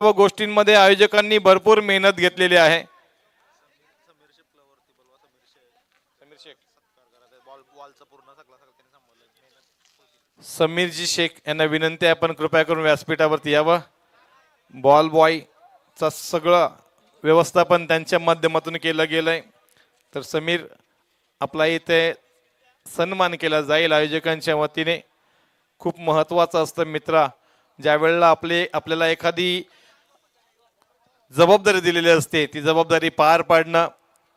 सर्व गोष्टींमध्ये आयोजकांनी भरपूर मेहनत घेतलेली आहे। समीरजी शेख यांना विनंती आहे आपण कृपया करून व्यासपीठावरती यावं। बॉल बॉयचा सगळं व्यवस्थापन त्यांच्या माध्यमातून केलं गेलंय, तर समीर आपला इथे सन्मान केला जाईल आयोजकांच्या वतीने। खूप महत्त्वाचं असतं मित्रा, ज्या वेळेला आपल्याला एखादी जबाबदारी दिलेली असते ती जबाबदारी पार पाडणं,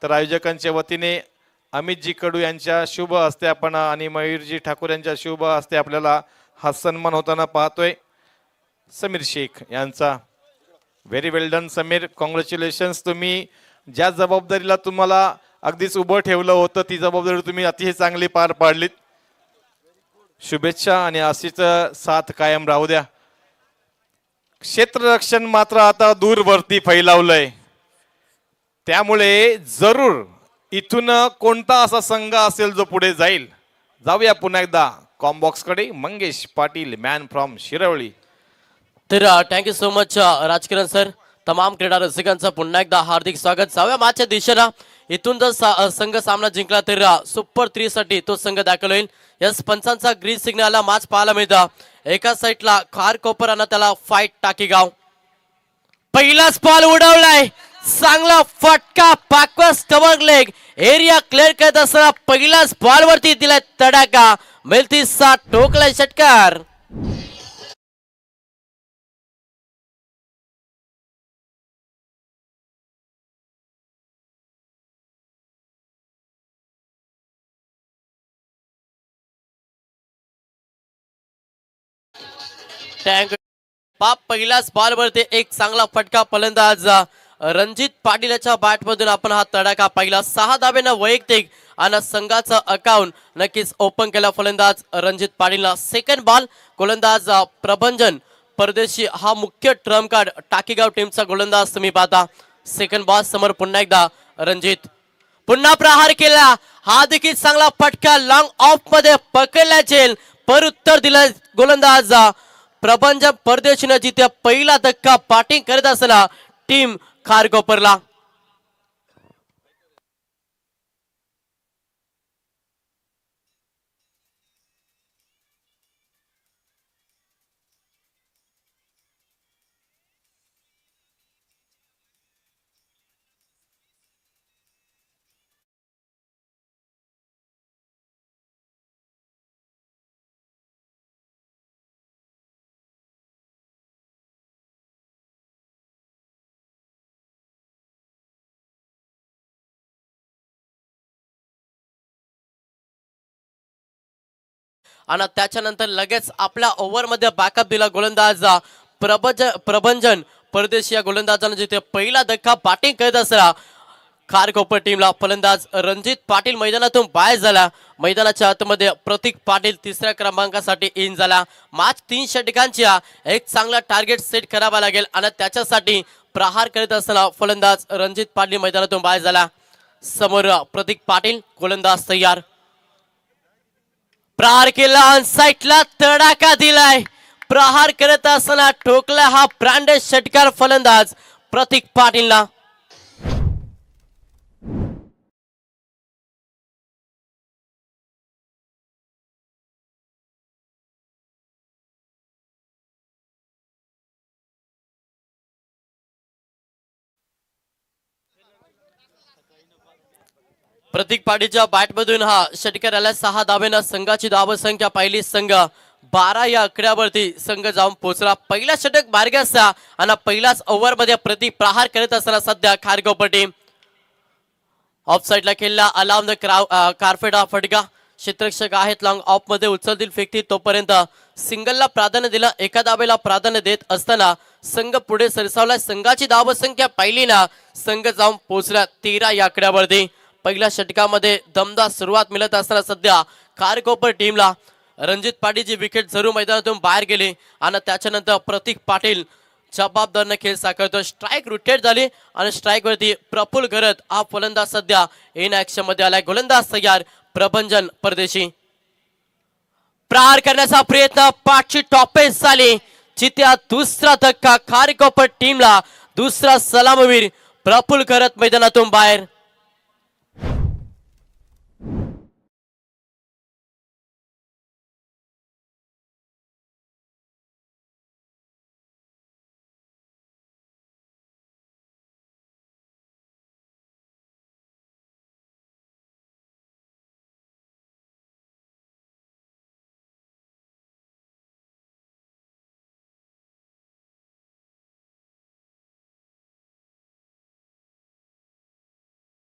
तर आयोजकांच्या वतीने अमितजी कडू यांच्या शुभ हस्ते आपण आणि मयूरजी ठाकूर यांच्या शुभ हस्ते आपल्याला हा सन्मान होताना पाहतोय समीर शेख यांचा। व्हेरी वेल डन समीर, कॉंग्रॅच्युलेशन्स। तुम्ही ज्या जबाबदारीला तुम्हाला अगदीच उभं ठेवलं होतं ती जबाबदारी तुम्ही अतिशय चांगली पार पाडलीत। शुभेच्छा आणि अशीच साथ कायम राहू द्या। क्षेत्ररक्षण मात्र आता दूरवरती फैलावलंय, त्यामुळे जरूर इथून कोणता असा संघ असेल जो पुढे जाईल। जाऊया पुन्हा एकदा कॉम्बॉक्स कडे। मंगेश पाटील मॅन फ्रॉम शिरवळी। तर thank you so much Rajkiran sir. तमाम क्रीडा रसिकांचं पुन्हा एकदा हार्दिक स्वागत। जाऊया मागच्या दिशेला, इथून जर संघ सामना जिंकला तर सुपर 3 साठी तो संघ दाखल होईल। यस पंचांचा ग्रीन सिग्नलला मॅच पाहायला मिळतं। एका साईडला खारकोपर आणि त्याला फाईट टाकीगाव। पहिलाच बॉल उडवलाय, चांगला फटका, backward cover leg area clear करत असताना पहिलाच बॉल वरती दिलाय तडाखा, मिळती 60 ठोकलाय षटकार। पाप पहिल्याच बॉल वरती एक चांगला फटका फलंदाज रणजित पाटील याच्या बॅट मधून आपण हा तडाखा पाहिला। 6 धाब्यानं वैयक्तिक आणि संघाचं अकाउंट नक्कीच ओपन केला फलंदाज रणजित पाटीलला। सेकंड बॉल गोलंदाज प्रभंजन परदेशी हा मुख्य ट्रम्प कार्ड टाकीगाव टीमचा गोलंदाज तुम्ही पाहता। सेकंड बॉल समोर पुन्हा एकदा रणजित, पुन्हा प्रहार केला, हा देखील चांगला फटका लॉंग ऑफ मध्ये पकडला जाईल, पर उत्तर दिलं गोलंदाज प्रभंजन परदेशीनं, जिथे पहिला धक्का बॅटिंग करत असताना टीम खारकोपरला। आणि त्याच्यानंतर लगेच आपल्या ओव्हर मध्ये बॅकअप दिला गोलंदाज प्रभंजन परदेशी या गोलंदाजाने, जिथे पहिला धक्का बॅटिंग करत असला खारकोपर टीमला। फलंदाज रणजित पाटील मैदानातून बाहेर झाला। मैदानाच्या आतमध्ये प्रतीक पाटील तिसऱ्या क्रमांकासाठी इन झाला। मॅच 3 षटकांची, एक चांगला टार्गेट सेट करावा लागेल आणि त्याच्यासाठी प्रहार करत असताना फलंदाज रणजित पाटील मैदानातून बाहेर झाला। समोर प्रतीक पाटील गोलंदाज तयार, प्रहार केला, साईडला तडाखा दिलाय, प्रहार करत असताना ठोकला हा ब्रँडेड षटकार फलंदाज प्रतीक पाटीलला। प्रतीक पाटीलच्या बॅटमधून हा षटकार आला। 6 धाब्यानं संघाची धावसंख्या पाहिली, संघ 12 या आकड्यावरती संघ जाऊन पोहोचला। पहिला षटक मार्ग असता आणि पहिल्याच ओव्हर मध्ये प्रतीक प्रहार करत असताना सध्या खारकोपर टीम ऑफ साइडला खेळला। अलाउन द कार्पेट हा फटका, क्षेत्ररक्षक आहेत लॉंग ऑफ मध्ये उचलतील फेकतील तोपर्यंत सिंगलला प्राधान्य दिलं, एका धाब्याला प्राधान्य देत असताना संघ पुढे सरसावला। संघाची धावसंख्या पाहिली ना, संघ जाऊन पोहोचला 13 या आकड्यावरती। पहिल्या षटकामध्ये दमदार सुरुवात मिळत असताना सध्या खारकोपर टीमला रणजित पाटीलची विकेट जरूर मैदानातून बाहेर गेली आणि त्याच्यानंतर प्रतीक पाटील जबाबदारने खेळ साकारतो। स्ट्राइक रोटेट झाली आणि स्ट्राइक वरती प्रफुल्ल करत हा फलंदाज सध्या इन ऍक्शन मध्ये आलाय। गोलंदाज तयार प्रभंजन परदेशी, प्रहार करण्याचा प्रयत्न, पाठची टॉपेस झाली, जिथे दुसरा धक्का खारेकोपर टीमला दुसरा सलामवीर प्रफुल्ल करत मैदानातून बाहेर.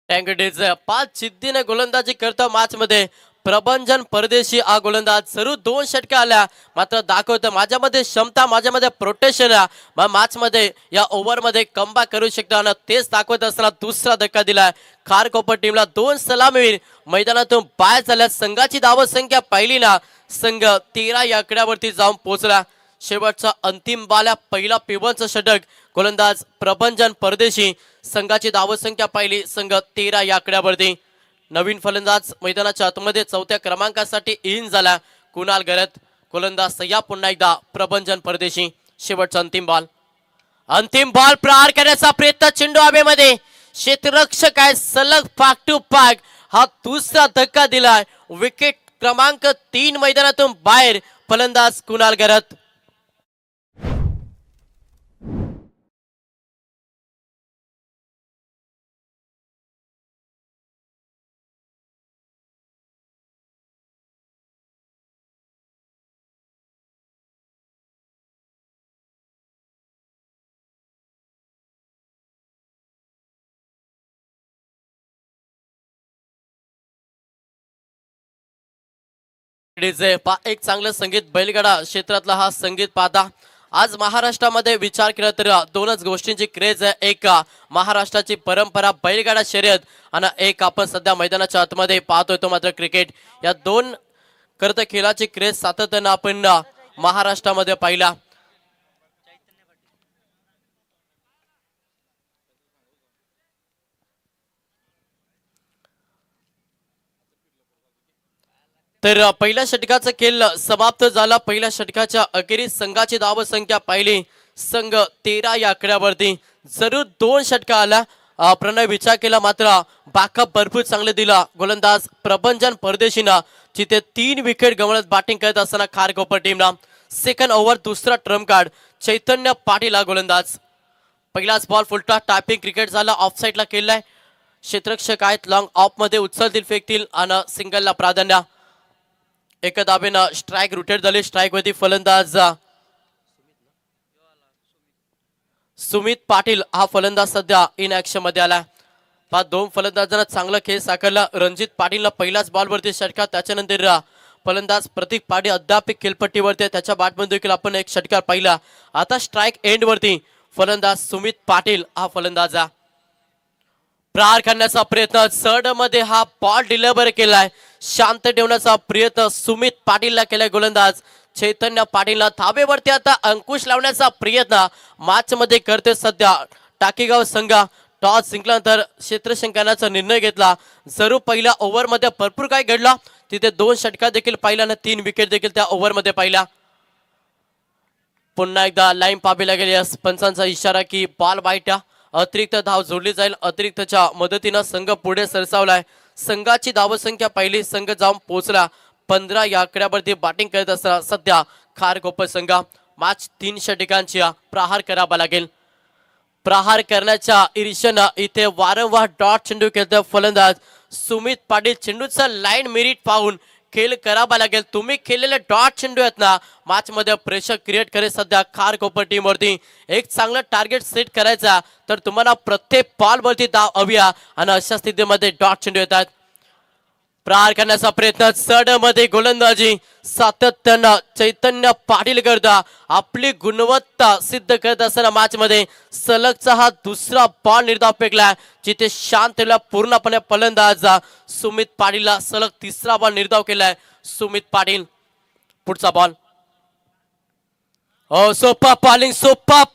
टँगडेज 5 जिद्दीने गोलंदाजी करता मॅच मध्ये प्रभंजन परदेशी हा गोलंदाज जरूर 2 षटके आल्या मात्र दाखवतं माझ्यामध्ये क्षमता माझ्यामध्ये प्रोटेक्शन मॅच मध्ये या ओव्हर मध्ये कमबॅक करू शकतो आणि तेच दाखवत असताना दुसरा धक्का दिलाय खारकोपर टीमला. 2 सलामीवीर मैदानातून बाहेर झाल्या. संघाची धाव संख्या पहिली ना संघ 13 या आकड्यावरती जाऊन पोहोचला. शेवटचा अंतिम बाल्या पहिला पिवनचं षटक गोलंदाज प्रभंजन परदेशी. संघाची धावसंख्या पहिली संघ 13 या आकड्यावरती. नवीन फलंदाज मैदानाच्या आतमध्ये 4थ्या क्रमांकासाठी इन झाला कुणाल गरत. गोलंदाज सह्या पुन्हा एकदा प्रभंजन परदेशी. शेवटचा अंतिम बॉल प्रहार करण्याचा प्रयत्न चेंडू हवेमध्ये. क्षेत्ररक्षक आहे सलग पाक टू पाक. हा दुसरा धक्का दिलाय. विकेट क्रमांक 3 मैदानातून बाहेर. फलंदाज कुणाल गरत. एक चांगलं संगीत बैलगाडा क्षेत्रातला हा संगीत पाहता आज महाराष्ट्रामध्ये विचार केला तर 2च गोष्टींची क्रेज आहे. एक महाराष्ट्राची परंपरा बैलगाडा शर्यत आणि एक आपण सध्या मैदानाच्या आतमध्ये पाहतोय तो मात्र क्रिकेट. या 2 करत खेळाची क्रेज सातत्यानं आपण महाराष्ट्रामध्ये पाहिला. तर पहिल्या षटकाचा खेळ समाप्त झाला. पहिल्या षटकाच्या अखेरीस संघाची धाव संख्या पाहिली संघ 13 या आकड्यावरती. जरूर 2 षटका आला. प्रणय विचार केला मात्र बॅकअप भरपूर चांगले दिला गोलंदाज प्रभंजन परदेशीना. जिथे 3 विकेट गमावत बॅटिंग करत असताना खारकोपर टीमला. सेकंड ओव्हर दुसरा ट्रम्प कार्ड चैतन्य पाटील हा गोलंदाज. पहिलाच बॉल फुलटा टायपिंग क्रिकेट झाला. ऑफ साईडला केलाय. क्षेत्ररक्षक आहेत लॉंग ऑफ मध्ये उचलतील फेकतील आणि सिंगलला प्राधान्य. एका दाबेनं स्ट्राईक रुटेड झाले. स्ट्राईक वरती फलंदाज सुमित पाटील हा फलंदाज सध्या इन ऍक्शन मध्ये आला. 2 फलंदाजांना चांगला खेळ साकारला. रणजित पाटीलला पहिल्याच बॉलवरती षटकार. त्याच्यानंतर फलंदाज प्रतीक पाटील अद्याप खेळपट्टीवरती. त्याच्या बॅटमध्ये देखील आपण एक षटकार पाहिला. आता स्ट्राईक एंड वरती फलंदाज सुमित पाटील हा फलंदाज प्रहार करण्याचा प्रयत्न. चढ मध्ये हा बॉल डिलिव्हर केलाय. शांत ठेवण्याचा प्रयत्न सुमित पाटीलला केलाय गोलंदाज चैतन्य पाटीलला. धाबेवरती आता अंकुश लावण्याचा प्रयत्न मॅच मध्ये करते सध्या टाकीगाव संघ. टॉस जिंकल्यानंतर क्षेत्ररक्षकाचा निर्णय घेतला. जरूर पहिल्या ओव्हर मध्ये भरपूर काय घडला. तिथे 2 षटका देखील पाहिल्या आणि 3 विकेट देखील त्या ओव्हर मध्ये पाहिल्या. पुन्हा एकदा लाईन पाहावी गेली. पंचांचा इशारा की बॉल वाईट. अतिरिक्त धाव जोडली जाईल. अतिरिक्तच्या मदतीनं संघ पुढे सरसावलाय. संघाची धावसंख्या पहिली संघ जाऊन पोहोचला 15 या आकड्यावरती बॅटिंग करत असताना सध्या खारकोपर संघ. मॅच 3 षटकांची प्रहार करावा लागेल. प्रहार करण्याच्या ईर्ष्येनं इथे वारंवार डॉट चेंडू खेळतो फलंदाज सुमित पाटील. चेंडूचा लाईन मेरिट पाहून खेळ करावा लागेल. तुम्ही खेळलेले डॉट चेंडू आहेत ना मॅच मध्ये प्रेशर क्रिएट करे सध्या खारकोपर टीम वरती. एक चांगलं टार्गेट सेट करायचा तर तुम्हाला प्रत्येक बॉल वरती धाव हवी आणि अशा स्थितीमध्ये डॉट चेंडू येतात. प्रहार करण्याचा प्रयत्न. चढ मध्ये गोलंदाजी सातत्यानं चैतन्य पाटील करता आपली गुणवत्ता सिद्ध करत असताना मॅच मध्ये सलगचा हा दुसरा बॉल निर्धाव फेकला. जिथे शांतला पूर्णपणे फलंदाज सुमित पाटीलला सलग 3रा बॉल निर्धाव केलाय सुमित पाटील. पुढचा बॉल सोपा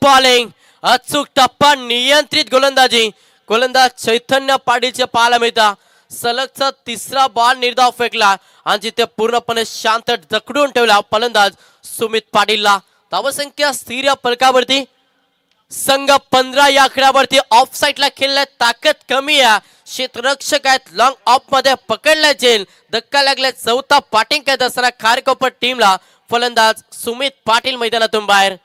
बॉलिंग अचूक टप्पा नियंत्रित गोलंदाजी. गोलंदाज चैतन्य पाटीलचे पाहायला मिळतात. सलगचा 3रा बॉल निर्धाव फेकला आणि जिथे पूर्णपणे शांत जखडून ठेवला फलंदाज सुमित पाटीलला. धावसंख्या स्थिर या फलकावरती. संघ 15 या आकड्यावरती ऑफ साईडला खेळलाय. ताकद कमी आहे. क्षेत्ररक्षक आहेत. लॉंग ऑफ मध्ये पकडला जाईल. धक्का लागलाय. चौथा बॅटिंग करत असताना खारकोपर टीमला फलंदाज सुमित पाटील मैदानातून बाहेर.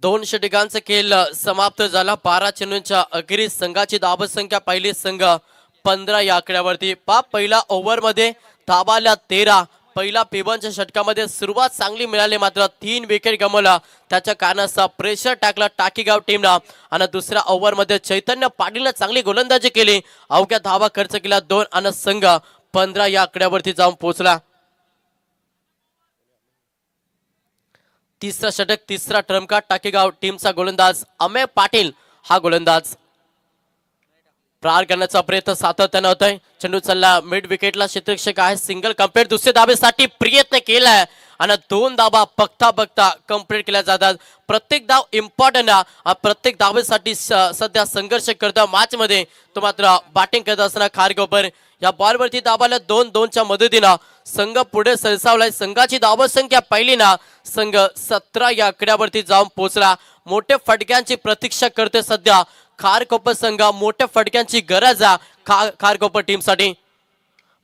दोन षटकांचा खेळ समाप्त झाला. 12 चेंडूंच्या अखेरीस संघाची धावसंख्या पहिली संघ 15 या आकड्यावरती. पहिला ओव्हर मध्ये धावाल्या 13. पहिला पेबनच्या षटकामध्ये सुरुवात चांगली मिळाली, मात्र 3 विकेट गमावला. त्याच्या कारणाचा प्रेशर टाकला टाकीगाव टीमला. आणि दुसऱ्या ओव्हर मध्ये चैतन्य पाटीलने चांगली गोलंदाजी केली. अवघ्या धावा खर्च केला 2 आणि संघ 15 या आकड्यावरती जाऊन पोहोचला. तिसरा षटक, तिसरा ट्रम्पकार्ड टाकेगाव टीमचा गोलंदाज अमेय पाटील. हा गोलंदाज प्रहार करण्याचा प्रयत्न सातत्याने होतोय. चेंडू चालला मिड विकेटला. क्षेत्ररक्षक आहे. Single complete. दुसऱ्या धाबेसाठी प्रयत्न केलाय आणि 2 धाबा बघता बघता कंप्लीट केल्या जातात. प्रत्येक धाव इम्पॉर्टंट आहे. प्रत्येक धावेसाठी सध्या संघर्ष करतो मॅच मध्ये. तो मात्र बॅटिंग करत असताना खारकोपर या बॉलवरती धावाला 2-2च्या मदतीनं संघ पुढे सरसावलाय. संघाची धावसंख्या पहिली ना संघ 17 या आकड्यावरती जाऊन पोहोचला. मोठ्या फटक्यांची प्रतीक्षा करते सध्या खारकोपर संघ. मोठ्या फटक्यांची गरज आहे खारकोपर टीम साठी.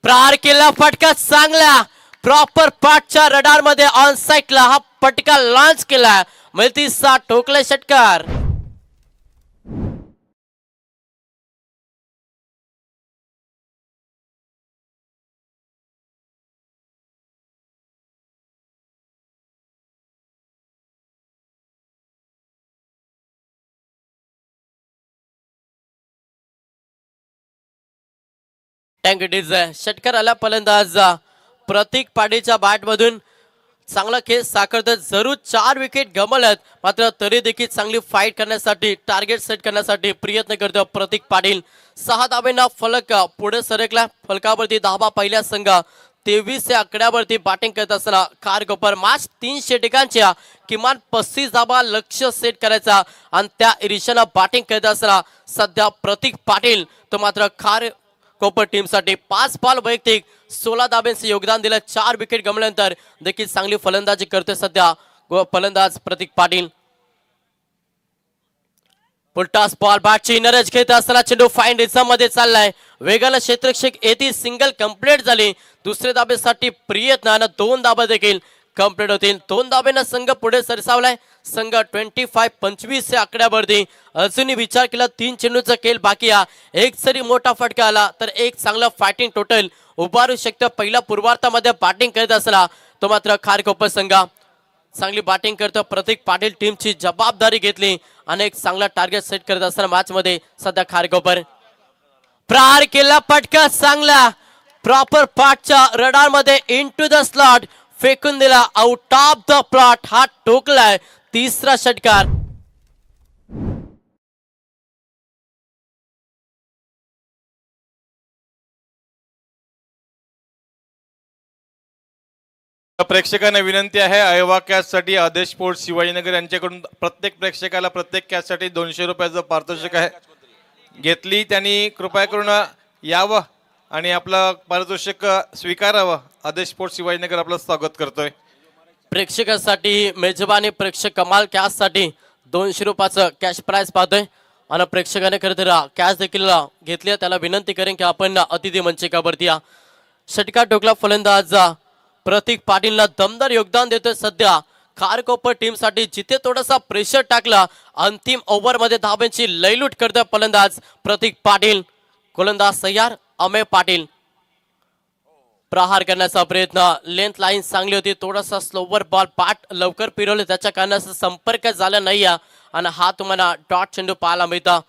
प्रहार केला फटका चांगला. प्रॉपर पाठच्या रडार मध्ये ऑन साईडला हा फटका लॉन्च केला. मल्टीसा ठोकले षटकार. षटकार आला फलंदाज प्रतीक पाटीलच्या बॅट मधून. चांगला खेळ साकारत जरूर 4 विकेट गमावल्यात, मात्र तरी देखील चांगली फाईट करण्यासाठी टार्गेट सेट करण्यासाठी प्रयत्न करतो प्रतीक पाटील. 6 धाब्यांना फलक पुढे सरकला. फलकावरती धाबा पहिल्या संघ 23 या आकड्यावरती बॅटिंग करत असताना खारकोपर मॅच 3 षटकांच्या किमान 35 धाबा लक्ष सेट करायचा आणि त्या इरिशाला बॅटिंग करत असताना सध्या प्रतीक पाटील तो मात्र कोपर टीम साठी 5 बॉल वैयक्तिक 16 धाब्यांचे योगदान दिलं. 4 विकेट गमावल्यानंतर देखील चांगली फलंदाजी करते सध्या फलंदाज प्रतीक पाटील. पुलटास बॉल बॅटची नरज घेत असताना चेंडू फाईन रिझम मध्ये चाललाय. वेगाला क्षेत्ररक्षक येथे सिंगल कंप्लीट झाली. दुसऱ्या धाब्यासाठी प्रयत्न आणि 2 धाबा देखील कंप्लीट होतील. 2 धाब्यांना संघ पुढे सरसावलाय. संघ 25-25 या आकड्यावरती. अजूनही विचार केला 3 चेंडूचा खेळ बाकी आहे. एक जरी मोठा फटका आला तर एक चांगला फायटिंग टोटल उभारू शकतं. पहिल्या पूर्वार्धामध्ये बॅटिंग करत असला तो मात्र खारकोपर संघ चांगली बॅटिंग करतो. प्रतीक पाटील टीमची जबाबदारी घेतली आणि एक चांगला टार्गेट सेट करत असताना मॅच मध्ये सध्या खारकोपर. प्रहार केला फटका चांगला. प्रॉपर पाठच्या रडार मध्ये इनटू द स्लॉट फेकून दिला. आउट ऑफ द प्लॉट हा टोकलाय. तिसरा षटकार. प्रेक्षकांना विनंती आहे, अयवा कॅच साठी आदेश स्पोर्ट्स शिवाजीनगर यांच्याकडून प्रत्येक प्रेक्षकाला प्रत्येक कॅच साठी 200 रुपयाचं पारितोषिक आहे घेतली. त्यांनी कृपया करून यावं आणि आपलं पारितोषिक स्वीकारावं. आदेश स्पोर्ट्स शिवाजीनगर आपलं स्वागत करतोय. प्रेक्षकांसाठी मेजबानी प्रेक्षक कमाल कॅश साठी 200 रुपयाचं कॅश प्राइज पाहतोय आणि प्रेक्षकाने खरं तर कॅश देखील घेतली. त्याला विनंती करेन की आपण अतिथी मंचिकावरती या. षटकार ठोकला फलंदाज प्रतीक पाटीलला दमदार योगदान देतोय सध्या खारकोपर टीम साठी. जिथे थोडासा प्रेशर टाकला अंतिम ओव्हर मध्ये धाब्यांची लयलूट करतोय फलंदाज प्रतीक पाटील. गोलंदाज तयार अमेय पाटील. प्रहार करण्याचा प्रयत्न. लेंथ लाईन चांगली होती. थोडासा स्लोवर बॉल पाठ लवकर फिरवले त्याच्या कारणाचा संपर्क झाला नाही आणि हा तुम्हाला डॉट चेंडू पाहायला मिळता.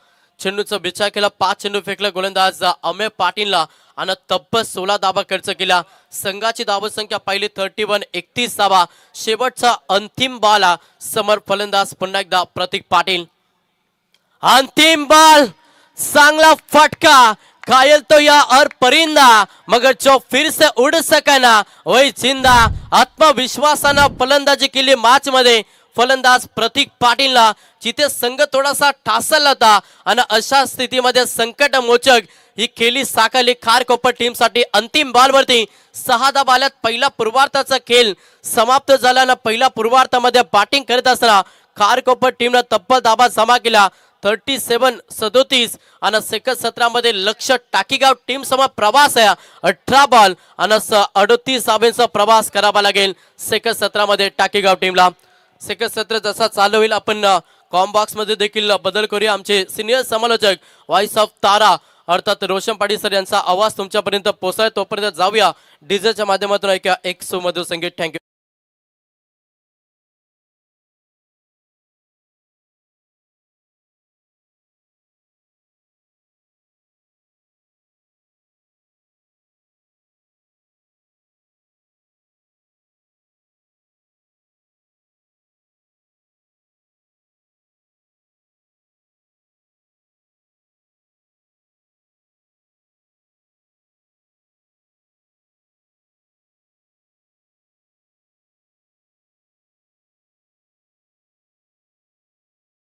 चेंडूचा बिछा केला, 5 चेंडू फेकला गोलंदाज अमेय पाटीलला आणि तब्बल 16 धाबा खर्च केला. संघाची धावसंख्या पहिली 31, 31 धाबा. शेवटचा अंतिम बॉल समोर फलंदाज पुन्हा एकदा प्रतीक पाटील. अंतिम बॉल, चांगला फटका, घायल तो या और परिंदा मगर जो फिर से उड़ सका ना वही जिंदा. आत्मविश्वासानं फलंदाजी केली मॅच मध्ये फलंदाज प्रतीक पाटीलला, जिथे संघ थोडासा ठासला होता आणि अशा स्थितीमध्ये संकट मोचक ही खेळी साकारली खारकोपर टीमसाठी. अंतिम बॉल वरती 6 धाबा आल्यात. पहिला पूर्वार्धाचा खेळ समाप्त झाल्यानं पहिल्या पूर्वार्धामध्ये बॅटिंग करत असताना खारकोपर टीमनं तब्बल धाबा जमा केला 37-37 आणि सेकंड 17 मध्ये लक्ष टाकीगाव टीम समोर प्रवास आहे. 18 बॉल आणि 38 धाब्यांचा प्रवास करावा लागेल सेकंड 17 मध्ये टाकीगाव टीमला. सेकंड 17 जसा चालू होईल आपण कॉम्बॉक्स मध्ये देखील बदल करूया. आमचे सिनियर समालोचक व्हॉइस ऑफ तारा अर्थात रोशन पाटील सर यांचा आवाज तुमच्यापर्यंत पोहोचाय, तोपर्यंत जाऊया डीजेच्या माध्यमातून ऐका एक सुमधुर संगीत. थँक्यू.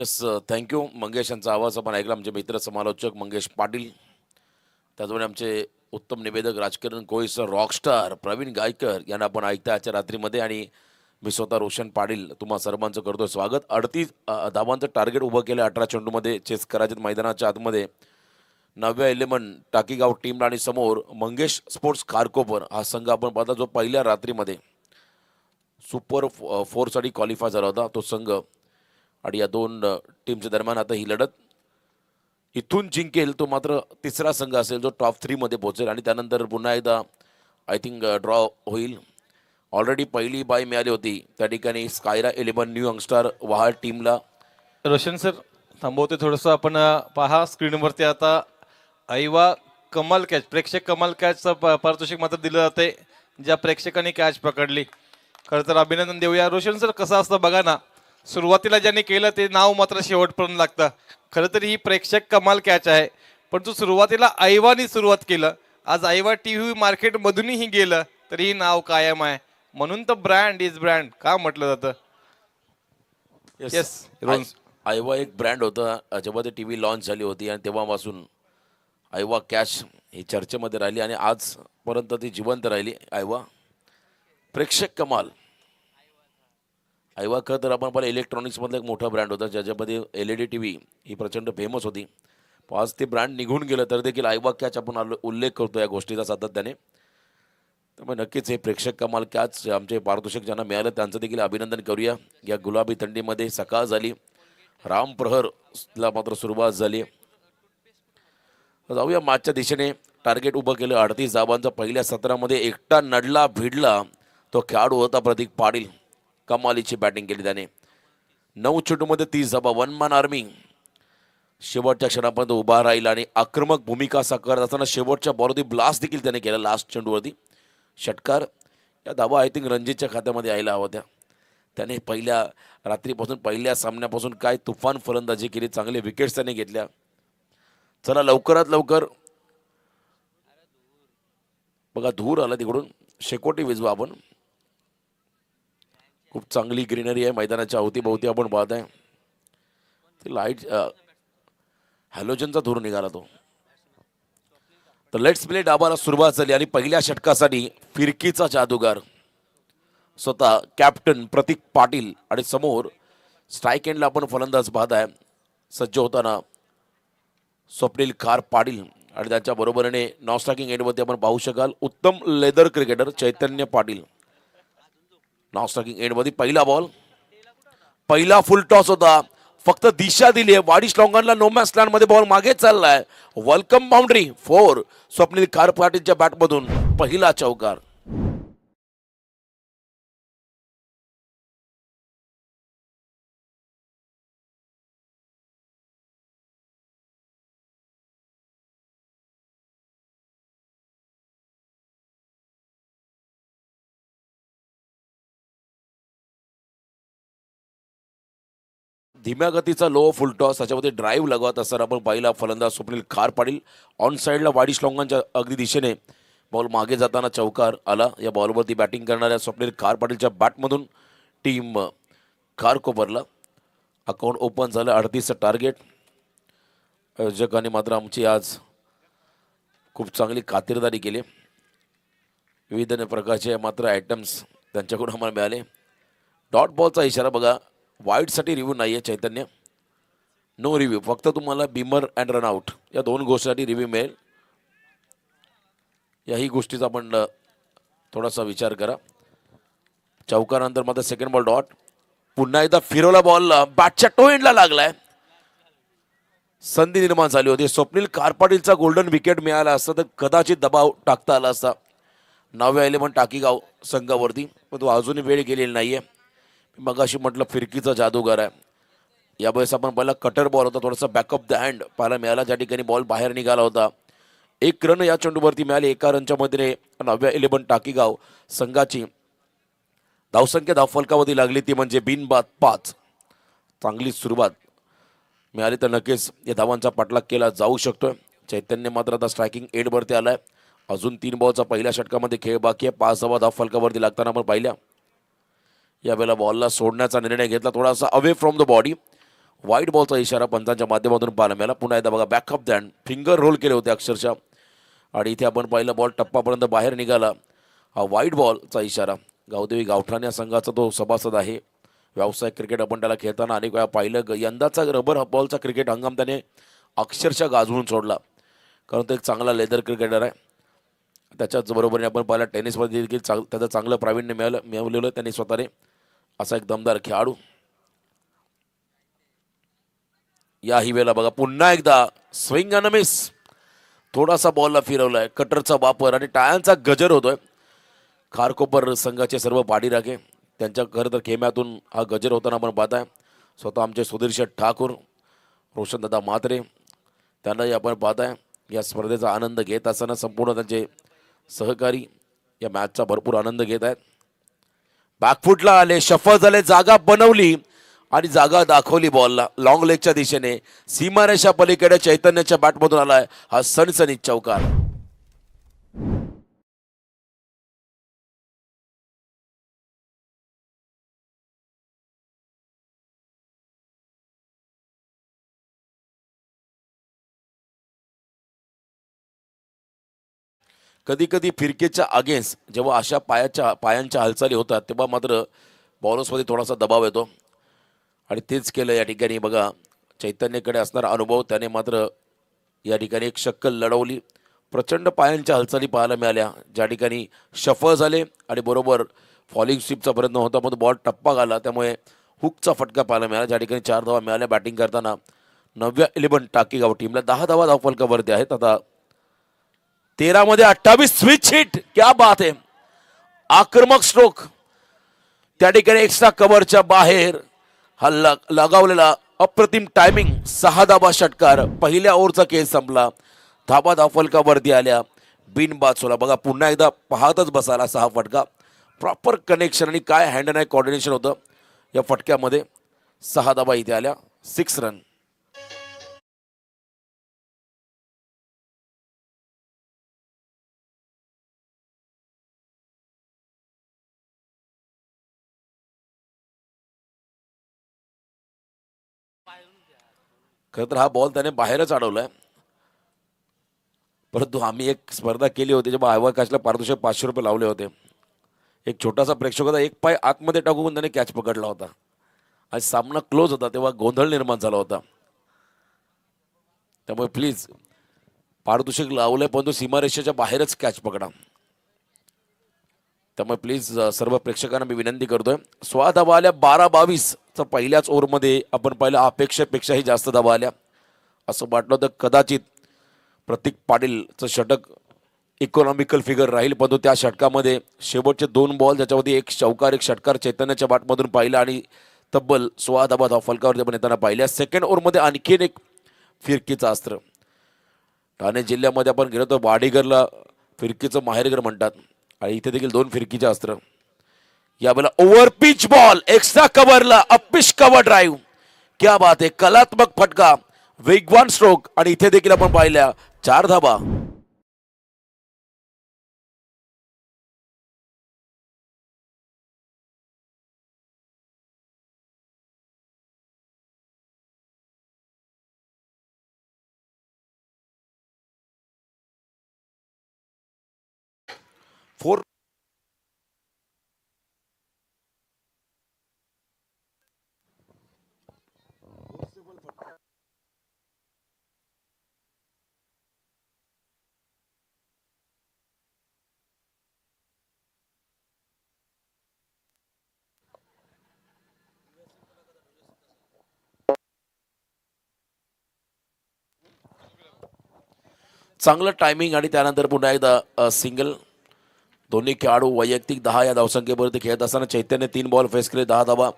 Yes, thank you. मंगेश यांचा आवाज आपण ऐकला. आमचे मित्र समालोचक मंगेश पाटील, त्याचबरोबर आमचे उत्तम निवेदक राजकिरण कोळी सर, रॉकस्टार प्रवीण गायकर यांना आपण ऐकता आजच्या रात्रीमध्ये. आणि मी स्वतः रोशन पाटील तुम्हा सर्वांचं करतोय स्वागत. 38 धावांचं टार्गेट उभं केलं 18 चेंडूमध्ये चेस करायचे मैदानाच्या आतमध्ये. 9व्या 11 टाकीगाव टीमला आणि समोर मंगेश स्पोर्ट्स खारकोपर हा संघ आपण पाहता जो पहिल्या रात्रीमध्ये सुपर 4 साठी क्वालिफाय झाला होता तो संघ. आणि या दोन टीमच्या दरम्यान आता ही लढत इथून जिंकेल तो मात्र तिसरा संघ असेल जो टॉप 3 मध्ये पोहोचेल. आणि त्यानंतर पुन्हा एकदा आय थिंक ड्रॉ होईल. ऑलरेडी पहिली बाय मिळाली होती त्या ठिकाणी स्कायरा 11 न्यू यंगस्टार वहाड टीमला. रोशन सर थांबवते थोडंसं. आपण पहा स्क्रीनवरती आता ऐवा कमाल कॅच, प्रेक्षक कमाल कॅचचं पारितोषिक मात्र दिलं जाते ज्या प्रेक्षकांनी कॅच पकडली. खरं तर अभिनंदन देऊया. रोशन सर कसं असतं बघा ना, सुरुवातीला ज्यांनी केलं ते नाव मात्र शेवटपर्यंत लागतं. खरं तर ही प्रेक्षक कमाल कॅच आहे, पण तू सुरुवातीला ऐवानी सुरुवात केलं. आज ऐवा टीव्ही मार्केटमधूनही गेलं तरी नाव कायम आहे. म्हणून तर ब्रँड इज ब्रँड का म्हटलं जातं. येस, आयवा एक ब्रँड होता जेव्हा ते टीव्ही लॉन्च झाली होती आणि तेव्हापासून आयवा कॅश ही चर्चेमध्ये राहिली आणि आजपर्यंत ती जिवंत राहिली. आयवा प्रेक्षक कमाल. आयवा खरं तर आपण पाहिलं इलेक्ट्रॉनिक्समधला एक मोठा ब्रँड होता ज्याच्यामध्ये LED TV ही प्रचंड फेमस होती. पण आज ते ब्रँड निघून गेलं तर देखील आयवा कॅच आपण उल्लेख करतो या गोष्टीचा सातत्याने. त्यामुळे नक्कीच हे प्रेक्षक कमाल कॅच आमचे पारितोषिक ज्यांना मिळालं त्यांचं देखील अभिनंदन करूया. या गुलाबी थंडीमध्ये सकाळ झाली, रामप्रहरला मात्र सुरुवात झाली. जाऊया मॅचच्या दिशेने. टार्गेट उभं केलं 38 धावांचा. पहिल्या 17 मध्ये एकटा नडला भिडला तो खेळाडू होता प्रतीक पाटील. कमालीची बॅटिंग केली त्याने. 9 चेंडूमध्ये 30 धावा. वन मॅन आर्मी शेवटच्या क्षणापर्यंत उभा राहील आणि आक्रमक भूमिका साकारत असताना शेवटच्या बॉलवरती ब्लास्ट देखील त्याने केला. लास्ट चेंडूवरती षटकार. या धावा आय थिंक रणजीतच्या खात्यामध्ये यायला हव्या होत्या. त्याने पहिल्या रात्रीपासून पहिल्या सामन्यापासून काय तुफान फलंदाजी केली. चांगले विकेट्स त्याने घेतल्या. चला लवकरात लवकर बघा धूर आला तिकडून. शेकोटी विजवा आपण. खूप चांगली ग्रीनरी आहे मैदानाच्या अवतीभोवती आपण पाहत आहे. ते लाईट हॅलोजनचा धूर निघाला तो. तर लेट्स प्ले डाबाला सुरुवात झाली आणि पहिल्या षटकासाठी फिरकीचा जादूगार स्वतः कॅप्टन प्रतीक पाटील आणि समोर स्ट्राईक एंडला आपण फलंदाज पाहत आहे सज्ज होताना स्वप्नील खार पाटील आणि त्यांच्या बरोबरीने नॉन स्ट्रायकिंग एंडवरती आपण पाहू शकाल उत्तम लेदर क्रिकेटर चैतन्य पाटील. नॉन स्ट्रायकिंग एंडमध्ये पहिला बॉल, पहिला फुल टॉस होता. फक्त दिशा दिली आहे. वाडी स्लॉंगनला नोमॅन्स लँड मध्ये बॉल मागे चाललाय. वेलकम बाउंड्री 4 स्वप्नील खार पाटीलच्या बॅटमधून पहिला चौकार. धीम्या गतीचा लो फुल टॉस त्याच्यामध्ये ड्राईव्ह लगवत असताना आपण पाहिला फलंदाज स्वप्नील खार पाटील ऑन साईडला वाडिश लॉंगांच्या अगदी दिशेने बॉल मागे जाताना चौकार आला. या बॉलवरती बॅटिंग करणाऱ्या स्वप्नील खार पाटीलच्या बॅटमधून टीम खारकोपरला अकाउंट ओपन झालं. 38चं टार्गेट. आयोजकांनी मात्र आमची आज खूप चांगली खातिरदारी केली. विविध प्रकारचे मात्र आयटम्स त्यांच्याकडून आम्हाला मिळाले. डॉट बॉलचा इशारा बघा. वाईडसाठी रिव्ह्यू नाही आहे चैतन्य. No review. फक्त तुम्हाला बिमर अँड रनआउट या दोन गोष्टीसाठी रिव्ह्यू मिळेल. याही गोष्टीचा आपण थोडासा विचार करा. चौकानंतर मात्र सेकंड बॉल डॉट. पुन्हा एकदा फिरवला बॉल बॅटच्या टो एंडला लागलाय. संधी निर्माण झाली होती. स्वप्नील खार पाटीलचा गोल्डन विकेट मिळाला असता तर कदाचित दबाव टाकता आला असता 9व्या 11 टाकीगाव संघावरती. पण तो अजूनही वेळ गेलेली नाहीये. मगाशी म्हटलं फिरकीचा जादूगार आहे. यावेळेस आपण पहिला कटर बॉल होता. थोडासा बॅकअप द हँड पाहायला मिळाला. ज्या ठिकाणी बॉल बाहेर निघाला होता. 1 रन या चेंडूवरती मिळाली. 1 रनच्या मदतीने 9व्या 11 टाकीगाव संघाची धावसंख्या धावफलकावरती लागली ती म्हणजे बिनबाद 5. चांगली सुरुवात मिळाली तर नक्कीच या धावांचा पाठलाग केला जाऊ शकतोय. चैतन्य मात्र आता स्ट्रायकिंग एडवरती आलाय. अजून 3 बॉलचा पहिल्या षटकामध्ये खेळ बाकी आहे. 5 धावा धावफलकावरती लागताना आपण पाहिल्या. यावेळेला बॉलला सोडण्याचा निर्णय घेतला थोडासा अवे फ्रॉम द बॉडी. वाईट बॉलचा इशारा पंचांच्या माध्यमातून पाहायला मिळाला. पुन्हा एकदा बघा backup the hand finger roll केले होते अक्षरशः आणि इथे आपण पाहिलं बॉल टप्पापर्यंत बाहेर निघाला. हा वाईट बॉलचा इशारा. गावदेवी गावठाण या संघाचा तो सभासद आहे. व्यावसायिक क्रिकेट आपण त्याला खेळताना अनेक वेळा पाहिलं. यंदाचा रबर बॉलचा क्रिकेट हंगाम त्याने अक्षरशः गाजवून सोडला कारण तो एक चांगला लेदर क्रिकेटर आहे. त्याच्याच बरोबरीने आपण पाहिलं टेनिसमध्ये देखील त्याचं चांगलं प्रावीण्य मिळवलेलं त्यांनी स्वतःने. असा एक दमदार खेळाडू. याही वेळेला बघा पुन्हा एकदा स्विंग अन मिस. थोडासा बॉलला फिरवलाय. कटरचा वापर आणि टाळ्यांचा गजर होतोय. खारकोपर संघाचे सर्व पाठीराखे त्यांच्या खरं तर खेम्यातून हा गजर होताना आपण पाहताय. स्वतः आमचे सुधीर शेठ ठाकूर, रोशनदादा म्हात्रे त्यांनाही आपण पाहताय. या स्पर्धेचा आनंद घेत असताना संपूर्ण त्यांचे सहकारी या मॅचचा भरपूर आनंद घेत आहेत. बॅकफुटला आले, शफल झाले, जागा बनवली आणि जागा दाखवली बॉलला. लॉंग लेगच्या दिशेने सीमारेषा पलीकडे चैतन्याच्या बॅटमधून आलाय हा सनसनीत चौकार. कधी कधी फिरकेच्या अगेन्स्ट जेव्हा अशा पायांच्या हालचाली होतात तेव्हा मात्र बॉलर्समध्ये थोडासा दबाव येतो आणि तेच केलं या ठिकाणी. बघा चैतन्यकडे असणारा अनुभव त्याने मात्र या ठिकाणी एक शक्कल लढवली. प्रचंड पायांच्या हालचाली पाहायला मिळाल्या ज्या ठिकाणी शफल झाले आणि बरोबर फॉलिंग स्वीपचा प्रयत्न होता पण बॉल टप्पा घाला त्यामुळे हुकचा फटका पाहायला मिळाला. ज्या ठिकाणी 4 धावा मिळाल्या बॅटिंग करताना. 9व्या 11 टाकीगाव टीमला 10 धावा धावफलकावरती आहेत. आता 13 मध्ये 28 स्विच हिट. क्या बात आहे. आक्रमक स्ट्रोक. त्या ठिकाणी एक्स्ट्रा कव्हरच्या बाहेर हा लगावलेला अप्रतिम टायमिंग. 6 धावा षटकार. पहिल्या ओव्हरचा खेळ संपला. धावा धावफलकावरती आल्या. बिनबाद सोला. बघा पुन्हा एकदा पाहतच बसायला 6 फटका. प्रॉपर कनेक्शन आणि काय हँड अँड आय कॉर्डिनेशन होतं या फटक्यामध्ये. 6 धावा इथे आल्या. 6 रन. खरं तर हा बॉल त्याने बाहेरच अडवलाय. परंतु आम्ही एक स्पर्धा केली होती जेव्हा आयवाकाशला पारितोषिक 500 रुपये लावले होते. एक छोटासा प्रेक्षक होता. एक पाय आतमध्ये टाकून त्याने कॅच पकडला होता. आज सामना क्लोज होता तेव्हा गोंधळ निर्माण झाला होता. त्यामुळे प्लीज पारितोषिक लावलंय परंतु सीमारेषेच्या बाहेरच कॅच पकडा. त्यामुळे प्लीज सर्व प्रेक्षकांना मी विनंती करतोय. 16 धावा आल्या. 12-22 पहिल्याच ओव्हरमध्ये आपण पाहिलं अपेक्षेपेक्षाही जास्त धावा आल्या. असं वाटलं होतं कदाचित प्रतीक पाटीलचं षटक इकॉनॉमिकल फिगर राहील परंतु त्या षटकामध्ये शेवटचे 2 बॉल ज्याच्यामध्ये एक चौकार एक षटकार चैतन्याच्या बॅटमधून पाहिला आणि तब्बल 16 धावा धावफलकावरती आपण येताना पाहिल्या. सेकंड ओव्हरमध्ये आणखीन एक फिरकीचं अस्त्र. ठाणे जिल्ह्यामध्ये आपण गेलो तर वाडीगरला फिरकीचं माहेरघर म्हणतात आणि इथे देखील 2 फिरकीचे अस्त्र. यावेळेला ओव्हर पिच बॉल एक्स्ट्रा कव्हरला अपिश कव्हर ड्राईव्ह. क्या बात आहे, कलात्मक फटका, वेगवान स्ट्रोक आणि इथे देखील आपण पाहिल्या 4 धाबा. फोर चांगलं टायमिंग आणि त्यानंतर पुन्हा एकदा सिंगल. दोन्ही खेळाडू वैयक्तिक 10 या धावसंख्येवरती खेळत असताना चैतन्य 3 बॉल फेस केले 10 धावा.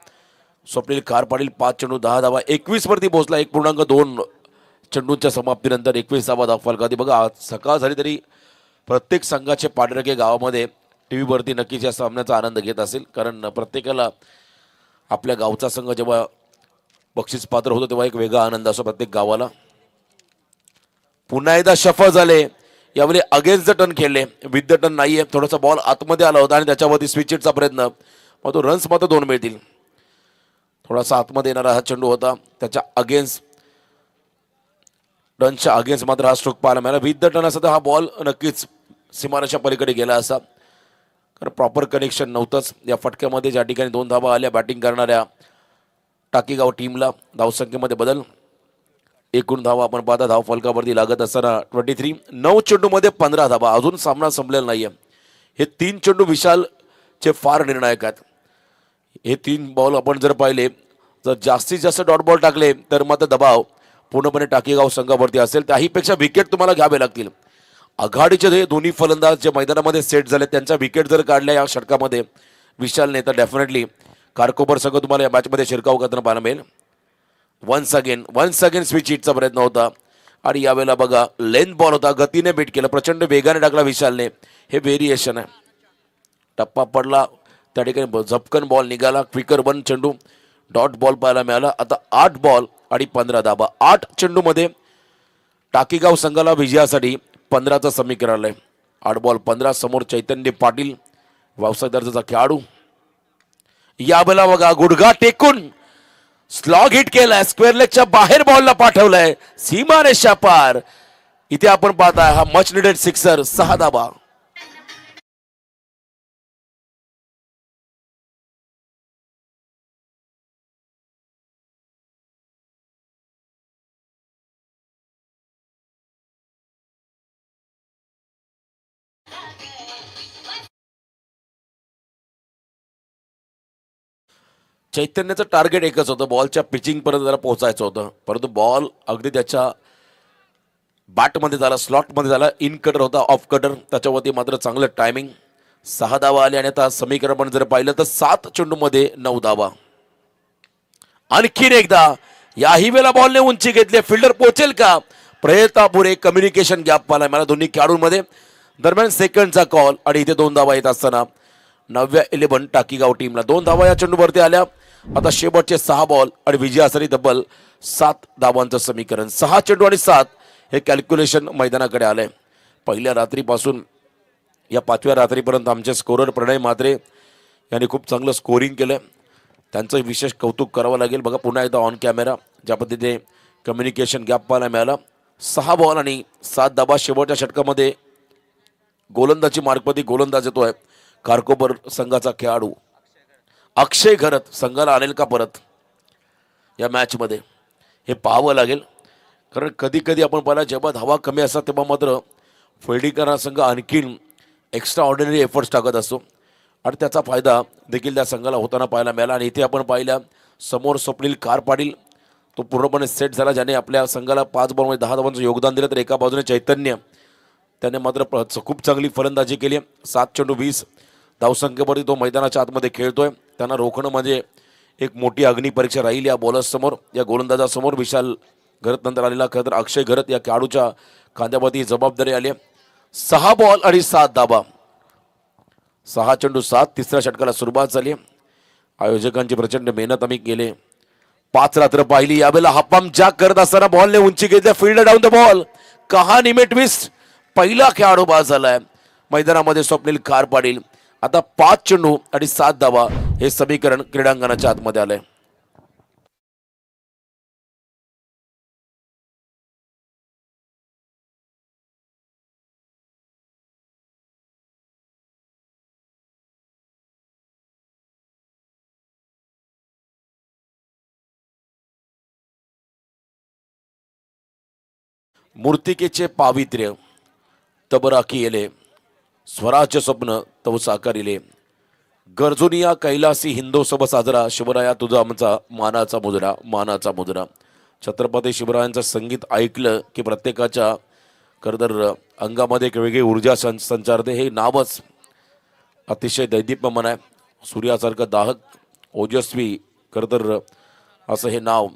स्वप्नील कार पाटील 5 चेंडू 10 धावा. 21 वरती पोहोचला. 1.2 चेंडूंच्या समाप्तीनंतर 21 धावा धाव फलकावती. बघा आज सकाळ झाली तरी प्रत्येक संघाचे पाडरके गावामध्ये टी व्हीवरती नक्कीच या सामन्याचा आनंद घेत असेल, कारण प्रत्येकाला आपल्या गावचा संघ जेव्हा बक्षीस पात्र होतो तेव्हा एक वेगळा आनंद असतो प्रत्येक गावाला. पुन्हा एकदा शफल झाले. यावेळी अगेन्स्ट द टर्न खेळले, विथ द टर्न नाहीये. थोडासा बॉल आतमध्ये आला होता आणि त्याच्यावरती स्विच हिटचा प्रयत्न, मग तो रन्स मात्र 2 मिळतील. थोडासा आतमध्ये येणारा हा चेंडू होता, त्याच्या अगेन्स्ट टर्नच्या अगेन्स्ट मात्र हा स्ट्रोक पाहायला मिळाला. विथ द टर्न असता तर हा बॉल नक्कीच सीमारेषा पलीकडे गेला असा, कारण प्रॉपर कनेक्शन नव्हतंच. या फटक्यामध्ये ज्या ठिकाणी 2 धावा आल्या बॅटिंग करणाऱ्या टाकीगाव टीमला, धावसंख्येमध्ये बदल. एकूण धावा आपण पाहता धाव फलकावरती लागत असताना 23. 9 चेंडूमध्ये 15 धावा. अजून सामना संपलेला नाहीये. हे 3 चेंडू विशालचे फार निर्णायक आहेत. हे 3 बॉल आपण जर पाहिले, जर जास्तीत जास्त डॉट बॉल टाकले तर मात्र दबाव पूर्णपणे टाकीगाव संघावरती असेल. त्याहीपेक्षा विकेट तुम्हाला घ्यावे लागतील. आघाडीचे जे दोन्ही फलंदाज जे मैदानामध्ये सेट झाले त्यांच्या विकेट जर काढल्या या षटकामध्ये विशालने, तर डेफिनेटली कारकोपर संघ तुम्हाला या मॅचमध्ये शिरकाव करताना पाहायला मिळेल. वन्स अगेन स्विच हिटचा प्रयत्न होता आणि यावेळेला बघा लेंथ बॉल होता, गतीने बीट केलं, प्रचंड वेगाने टाकला विशालने. हे व्हेरिएशन आहे. टप्पा पडला त्या ठिकाणी, झपकन बॉल निघाला, क्विकर 1 चेंडू डॉट बॉल पाहायला मिळाला. आता 8 बॉल आणि 15 धाबा. 8 चेंडूमध्ये टाकीगाव संघाला विजयासाठी 15चं समीकरण आलंय. 8 बॉल 15. समोर चैतन्य पाटील, व्यावसायिक दर्जाचा खेळाडू. यावेळेला बघा गुडघा टेकून स्लॉग हिट केलाय, स्क्वेअर लेगच्या बाहेर बॉलला पाठवलाय सीमारेषा पार. इथे आपण पाहताय हा मच निडेड सिक्सर. 6 धाबा. चैतन्याचं टार्गेट एकच होतं, बॉलच्या पिचिंग पर्यंत त्याला पोहोचायचं होतं, परंतु बॉल अगदी त्याच्या बॅटमध्ये झाला, स्लॉटमध्ये झाला. इन कटर होता, ऑफ कटर, त्याच्यावरती मात्र चांगलं टायमिंग. 6 धावा आले आणि आता समीकरण पण जर पाहिलं तर 7 चेंडूमध्ये 9 धावा. आणखीन एकदा याही वेळेला बॉलने उंची घेतली. फिल्डर पोहोचेल का? प्रयत्नापुरे कम्युनिकेशन गॅप पाहायला मला दोन्ही खेळाडूंमध्ये. दरम्यान सेकंडचा कॉल आणि इथे 2 धावा येत असताना 9व्या 11 टाकीगाव टीमला 2 धावा या चेंडूवरती आल्या. आता शेवटचे 6 बॉल आणि विजयासाठी तब्बल 7 धावांचं समीकरण. 6 चेंडू आणि 7 हे कॅल्क्युलेशन मैदानाकडे आलंय. पहिल्या रात्रीपासून या 5व्या रात्रीपर्यंत आमचे स्कोरर प्रणय म्हात्रे यांनी खूप चांगलं स्कोरिंग केलंय. त्यांचं विशेष कौतुक करावं लागेल. बघा पुन्हा एकदा ऑन कॅमेरा ज्या पद्धतीने कम्युनिकेशन गॅप पाहायला मिळाला. 6 बॉल आणि 7 धाबा. शेवटच्या षटकामध्ये गोलंदाजी मार्गपती गोलंदाज येतोय कारकोपर संघाचा खेळाडू अक्षय घरत. संघाला आणेल का परत या मॅचमध्ये हे पाहावं लागेल, कारण कधी कधी आपण पाहिला जेव्हा धावा कमी असतात तेव्हा मात्र फिल्डिंग संघ आणखीन एक्स्ट्रा ऑर्डिनरी एफर्ट्स टाकत असतो आणि त्याचा फायदा देखील त्या संघाला होताना पाहायला मिळाला. आणि इथे आपण पाहिल्या समोर स्वप्नील कार पाटील, तो पूर्णपणे सेट झाला, ज्याने आपल्या संघाला 5 बॉलमध्ये 10 धावांचं योगदान दिलं. तर एका बाजूने चैतन्य, त्याने मात्र खूप चांगली फलंदाजी केली. 7 चेंडू 20 धावसंख्येवरती तो मैदानाच्या आतमध्ये खेळतोय. त्यांना रोखणं म्हणजे एक मोठी अग्निपरीक्षा राहील या बॉलर्ससमोर, या गोलंदाजासमोर. विशाल घरत नंतर आलेला खरं तर अक्षय घरत या खेळाडूच्या खांद्यावरती जबाबदारी आली. 6 बॉल आणि 7 धाबा. 6 चेंडू 7. तिसऱ्या षटकाला सुरुवात झाली. आयोजकांची प्रचंड मेहनत आम्ही केले. 5 रात्र पाहिली. यावेळेला हप्पम जॅक करत असताना बॉलने उंची घेतल्या. Field down the ball. कहाणी ट्विस्ट. पहिला खेळाडू बाद झालाय मैदानामध्ये स्वप्नील कार पाटील. आता 5 चेंडू आणि 7 धावा हे समीकरण क्रीडांगणाच्या आतमध्ये आलंय. मूर्तिकेचे पावित्र्य तबराकी येले. स्वराज्य स्वप्न तव साकारिले. गरजुनिया कैलासी हिंदोत्सव साजरा. शिवराया तुझा आमचा मानाचा मुजरा, मानाचा मुजरा. छत्रपती शिवरायांचं संगीत ऐकलं की प्रत्येकाच्या खरंतर अंगामध्ये एक वेगळी ऊर्जा संचारते. हे नावच अतिशय दैदिप्यमान आहे. सूर्यासारखं दाहक ओजस्वी खरंतर असं हे नाव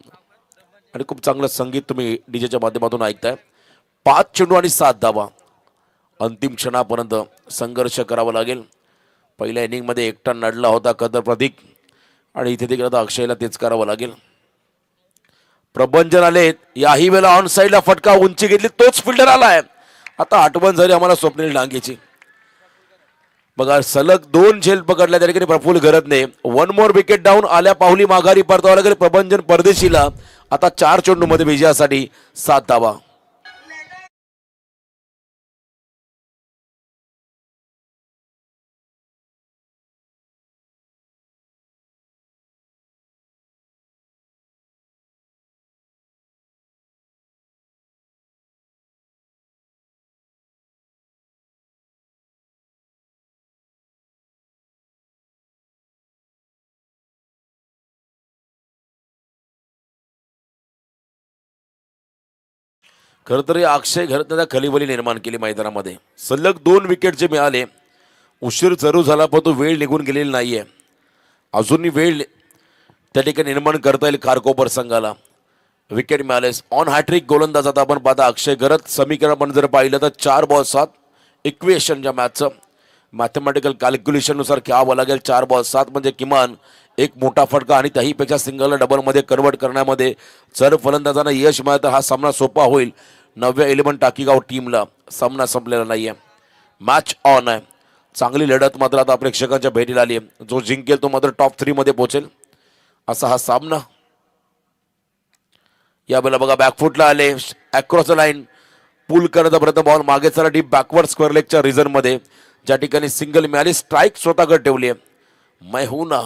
आणि खूप चांगलं संगीत तुम्ही डीजेच्या माध्यमातून ऐकताय. 5 चेंडू आणि 7 धावा. अंतिम क्षणापर्यंत संघर्ष करावा लागेल. पहिल्या इनिंगमध्ये एकटा नडला होता खरंतर प्रतीक आणि इथे देखील आता अक्षयला तेच करावं लागेल. प्रबंजन आलेत. याही वेळेला ऑन साईडला फटका उंची घेतली. तोच फिल्डर आलाय. आता आठवण झाली आम्हाला स्वप्नील डांगेची. बघा सलग 2 झेल पकडल्या त्या ठिकाणी प्रफुल्ल घरतने. 1 more wicket down. आल्या पाहुली माघारी परतावं लागेल प्रबंजन परदेशीला. आता 4 चेंडू मध्ये विजयासाठी 7 धावा. खरं तर या अक्षय घरतने खलीबली निर्माण केली मैदानामध्ये. सलग 2 विकेट जे मिळाले. उशीर जरूर झाला पण तो वेळ निघून गेलेला नाहीये. अजूनही वेळ त्या ठिकाणी निर्माण करता येईल खारकोपर संघाला. विकेट मिळाले. ऑन हॅट्रिक गोलंदाज आता आपण पाहता अक्षय घरत. समीकरण आपण जर पाहिलं तर 4 बॉल 7 इक्वेशन ज्या मॅचचं मॅथमॅटिकल कॅल्क्युलेशननुसार खेळावं लागेल. 4 बॉल 7 म्हणजे किमान एक मोठा फटका आणि त्याहीपेक्षा सिंगलला डबलमध्ये कन्वर्ट करण्यामध्ये जर फलंदाजांना यश मिळालं तर हा सामना सोपा होईल 9व्या 11 टाकीगाव टीमला. सामना संपलेला नाहीये. मॅच ऑन आहे. चांगली लढत मात्र आता प्रेक्षकांच्या भेटीला आली आहे. जो जिंकेल तो मात्र टॉप 3 मध्ये पोहोचेल असा हा सामना. यावेळेला बघा बॅकफुटला आले. अक्रॉस द लाईन पुल करत प्रथम बॉल मागे चला डीप बॅकवर्ड स्क्वेअर लेगच्या रिझन मध्ये ज्या ठिकाणी सिंगल मिळाली. स्ट्राईक स्वतःकडे ठेवली आहे. मै हूं ना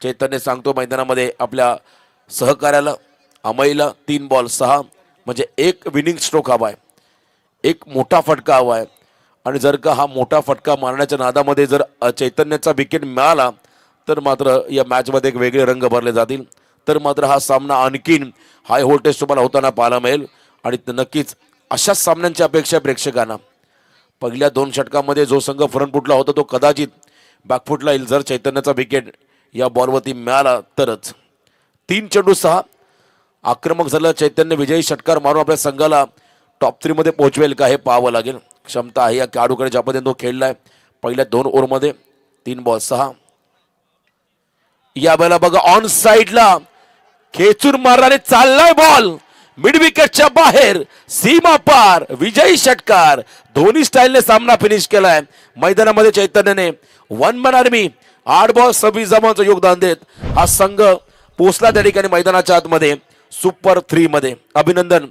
चैतन्य सांगतो मैदानामध्ये आपल्या सहकार्याला. अमईला 3 बॉल 6 म्हणजे एक विनिंग स्ट्रोक हवा आहे. एक मोठा फटका हवा आहे. आणि जर का हा मोठा फटका मारण्याच्या नादामध्ये जर चैतन्याचा विकेट मिळाला तर मात्र या मॅचमध्ये एक वेगळे रंग भरले जातील. तर मात्र हा सामना आणखीन हाय व्होल्टेज तुम्हाला होताना पाहायला मिळेल. आणि नक्कीच अशाच सामन्यांची अपेक्षा प्रेक्षकांना. पहिल्या 2 षटकामध्ये जो संघ फ्रंट फुटला होता तो कदाचित बॅकफुटला येईल जर चैतन्याचा विकेट या बॉलवरती मिळाला तरच. 3 चेंडू 6 आक्रमक झालं चैतन्य. विजयी षटकार मारून आपल्या संघाला टॉप 3 मध्ये पोहोचवेल का हे पाहावं लागेल. क्षमता आहे या खेळाडूकडे ज्या पद्धतीने तो खेळलाय पहिल्या 2 ओव्हरमध्ये. 3 बॉल 6. या वेळेला बघा ऑन साईडला खेचून मारणारे चाललाय बॉल मिड विकेटच्या बाहेर सीमा पार. विजयी षटकार. दोन्ही स्टाईलने सामना फिनिश केलाय मैदानामध्ये चैतन्यने. 1 मॅन आर्मी 8 बॉल 26 धावांचं योगदान देत हा संघ पोहोचला त्या ठिकाणी मैदानाच्या आतमध्ये सुपर 3 मध्ये. अभिनंदन.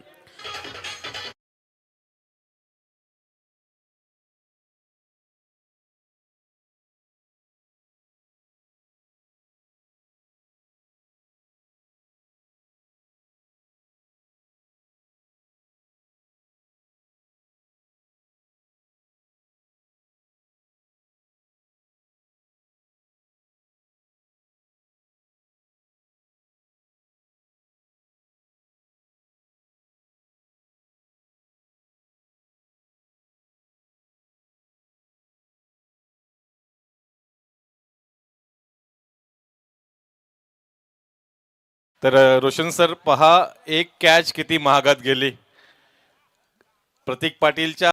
तर रोशन सर पहा एक कॅच किती महागात गेली. प्रतीक पाटीलच्या